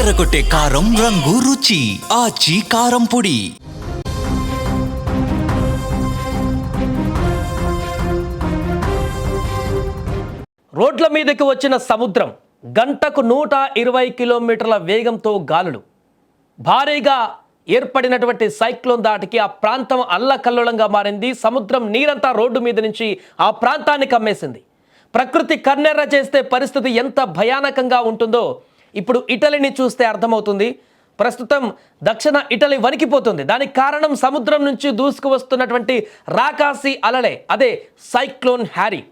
అదరగొట్టే కారం రంగు రుచి ఆచి కారం పొడి. రోడ్ల మీదకి వచ్చిన సముద్రం గంటకు 120 కిలోమీటర్ల వేగంతో గాలులు. భారీగా ఏర్పడినటువంటి సైక్లోన్ దాటికి ఆ ప్రాంతం అల్లకల్లోలంగా మారింది. సముద్రం నీరంతా రోడ్డు మీద నుంచి ఆ ప్రాంతాన్ని కమ్మేసింది. ప్రకృతి కన్నెర్ర చేస్తే పరిస్థితి ఎంత భయానకంగా ఉంటుందో ఇప్పుడు ఇటలీని చూస్తే అర్థమవుతుంది. ప్రస్తుతం దక్షిణ ఇటలీ వణికిపోతుంది. దానికి కారణం సముద్రం నుంచి దూసుకు వస్తున్నటువంటి రాకాసి అలలే, అదే సైక్లోన్ హ్యారీ.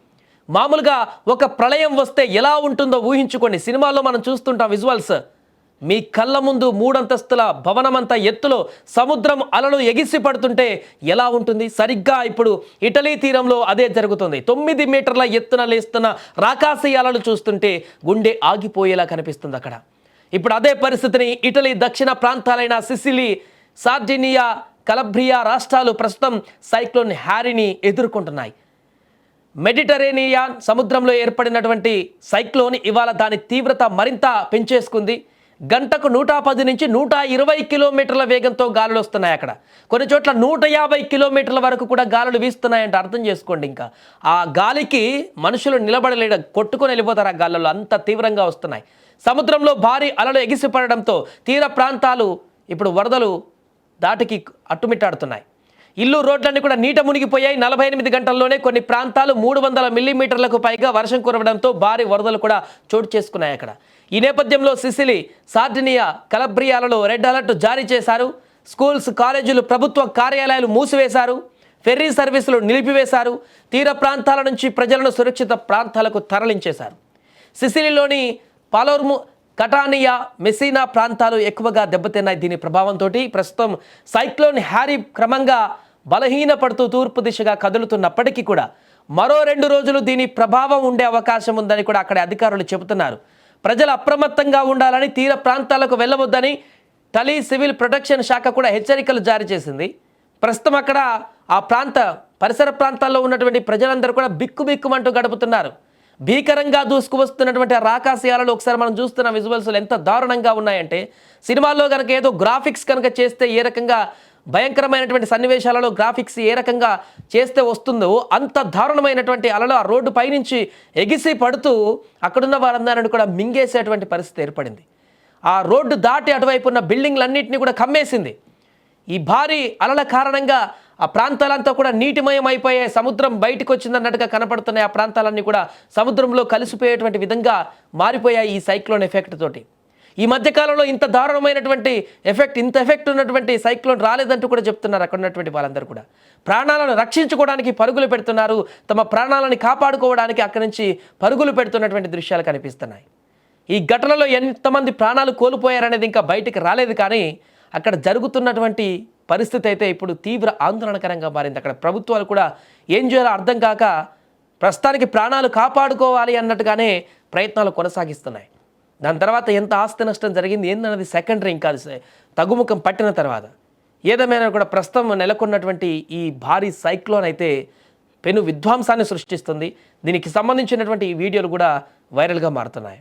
మామూలుగా ఒక ప్రళయం వస్తే ఎలా ఉంటుందో ఊహించుకోండి. సినిమాల్లో మనం చూస్తుంటాం విజువల్స్. మీ కళ్ళ ముందు 3 అంతస్తుల భవనమంతా ఎత్తులో సముద్రం అలలు ఎగిసి పడుతుంటే ఎలా ఉంటుంది? సరిగ్గా ఇప్పుడు ఇటలీ తీరంలో అదే జరుగుతుంది. 9 మీటర్ల ఎత్తున లేస్తున్న రాకాసి అలలు చూస్తుంటే గుండె ఆగిపోయేలా కనిపిస్తుంది అక్కడ. ఇప్పుడు అదే పరిస్థితిని ఇటలీ దక్షిణ ప్రాంతాలైన సిసిలీ, సార్డినియా, కలబ్రియా రాష్ట్రాలు ప్రస్తుతం సైక్లోన్ హ్యారీని ఎదుర్కొంటున్నాయి. మెడిటరేనియన్ సముద్రంలో ఏర్పడినటువంటి సైక్లోన్ ఇవాళ దాని తీవ్రత మరింత పెంచేసుకుంది. గంటకు 110 నుంచి 120 కిలోమీటర్ల వేగంతో గాలులు వస్తున్నాయి. అక్కడ కొన్ని చోట్ల 150 కిలోమీటర్ల వరకు కూడా గాలులు వీస్తున్నాయంటే అర్థం చేసుకోండి. ఇంకా ఆ గాలికి మనుషులు నిలబడలేడ, కొట్టుకొని వెళ్ళిపోతారు. ఆ గాలులు అంత తీవ్రంగా వస్తున్నాయి. సముద్రంలో భారీ అలలు ఎగిసిపడడంతో తీర ప్రాంతాలు ఇప్పుడు వరదలు దాటికి అట్టుమిట్టాడుతున్నాయి. ఇల్లు, రోడ్లన్నీ కూడా నీట మునిగిపోయాయి. 48 గంటల్లోనే కొన్ని ప్రాంతాలు 300 మిల్లీమీటర్లకు పైగా వర్షం కురవడంతో భారీ వరదలు కూడా చోటు చేసుకున్నాయి అక్కడ. ఈ నేపథ్యంలో సిసిలీ, సార్డినియా, కలబ్రియాలలో రెడ్ అలర్ట్ జారీ చేశారు. స్కూల్స్, కాలేజీలు, ప్రభుత్వ కార్యాలయాలు మూసివేశారు. ఫెర్రీ సర్వీసులు నిలిపివేశారు. తీర ప్రాంతాల నుంచి ప్రజలను సురక్షిత ప్రాంతాలకు తరలించేశారు. సిసిలీలోని పాలోర్ము, కటానియా, మెసీనా ప్రాంతాలు ఎక్కువగా దెబ్బతిన్నాయి. దీని ప్రభావంతో ప్రస్తుతం సైక్లోన్ హ్యారీ క్రమంగా బలహీనపడుతూ తూర్పు దిశగా కదులుతున్నప్పటికీ కూడా మరో 2 రోజులు దీని ప్రభావం ఉండే అవకాశం ఉందని కూడా అక్కడ అధికారులు చెబుతున్నారు. ప్రజలు అప్రమత్తంగా ఉండాలని, తీర ప్రాంతాలకు వెళ్ళవద్దని టలీ సివిల్ ప్రొటెక్షన్ శాఖ కూడా హెచ్చరికలు జారీ చేసింది. ప్రస్తుతం అక్కడ ఆ పరిసర ప్రాంతాల్లో ఉన్నటువంటి ప్రజలందరూ కూడా బిక్కుబిక్కుమంటూ గడుపుతున్నారు. భీకరంగా దూసుకు వస్తున్నటువంటి రాకాశయాలలో ఒకసారి మనం చూస్తున్న విజువల్స్ ఎంత దారుణంగా ఉన్నాయంటే, సినిమాల్లో కనుక ఏదో గ్రాఫిక్స్ కనుక చేస్తే ఏ రకంగా భయంకరమైనటువంటి సన్నివేశాలలో గ్రాఫిక్స్ ఏ రకంగా చేస్తే వస్తుందో అంత దారుణమైనటువంటి అలలు ఆ రోడ్డు పైనుంచి ఎగిసి పడుతూ అక్కడున్న వారందరిని కూడా మింగేసేటువంటి పరిస్థితి ఏర్పడింది. ఆ రోడ్డు దాటి అటువైపు ఉన్న బిల్డింగ్లన్నింటినీ కూడా కమ్మేసింది. ఈ భారీ అలల కారణంగా ఆ ప్రాంతాలంతా కూడా నీటిమయం అయిపోయాయి. సముద్రం బయటకు వచ్చిందన్నట్టుగా కనపడుతున్నాయి. ఆ ప్రాంతాలన్నీ కూడా సముద్రంలో కలిసిపోయేటువంటి విధంగా మారిపోయాయి ఈ సైక్లోన్ ఎఫెక్ట్ తోటి. ఈ మధ్యకాలంలో ఇంత దారుణమైనటువంటి ఇంత ఎఫెక్ట్ ఉన్నటువంటి సైక్లోన్ రాలేదంటూ కూడా చెప్తున్నారు అక్కడ ఉన్నటువంటి వాళ్ళందరూ కూడా. ప్రాణాలను రక్షించుకోవడానికి పరుగులు పెడుతున్నారు. తమ ప్రాణాలను కాపాడుకోవడానికి అక్కడి నుంచి పరుగులు పెడుతున్నటువంటి దృశ్యాలు కనిపిస్తున్నాయి. ఈ ఘటనలో ఎంతమంది ప్రాణాలు కోల్పోయారనేది ఇంకా బయటికి రాలేదు. కానీ అక్కడ జరుగుతున్నటువంటి పరిస్థితి అయితే ఇప్పుడు తీవ్ర ఆందోళనకరంగా మారింది. అక్కడ ప్రభుత్వాలు కూడా ఏం చేయాలో అర్థం కాక ప్రస్తుతానికి ప్రాణాలు కాపాడుకోవాలి అన్నట్టుగానే ప్రయత్నాలు కొనసాగిస్తున్నాయి. దాని తర్వాత ఎంత ఆస్తి నష్టం జరిగింది ఏందన్నది సెకండరీ, ఇంకా తగ్గుముఖం పట్టిన తర్వాత. ఏదేమైనా కూడా ప్రస్తుతం నెలకొన్నటువంటి ఈ భారీ సైక్లోన్ అయితే పెను విధ్వంసాన్ని సృష్టిస్తుంది. దీనికి సంబంధించినటువంటి ఈ వీడియోలు కూడా వైరల్గా మారుతున్నాయి.